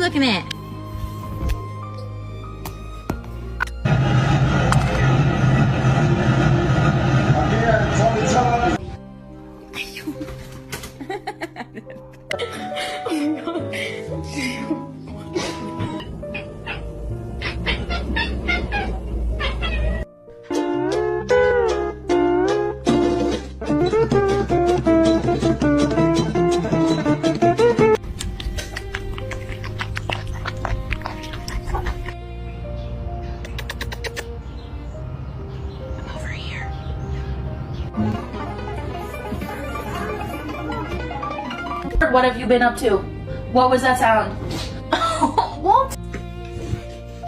looking at? Over here. What have you been up to? What was that sound?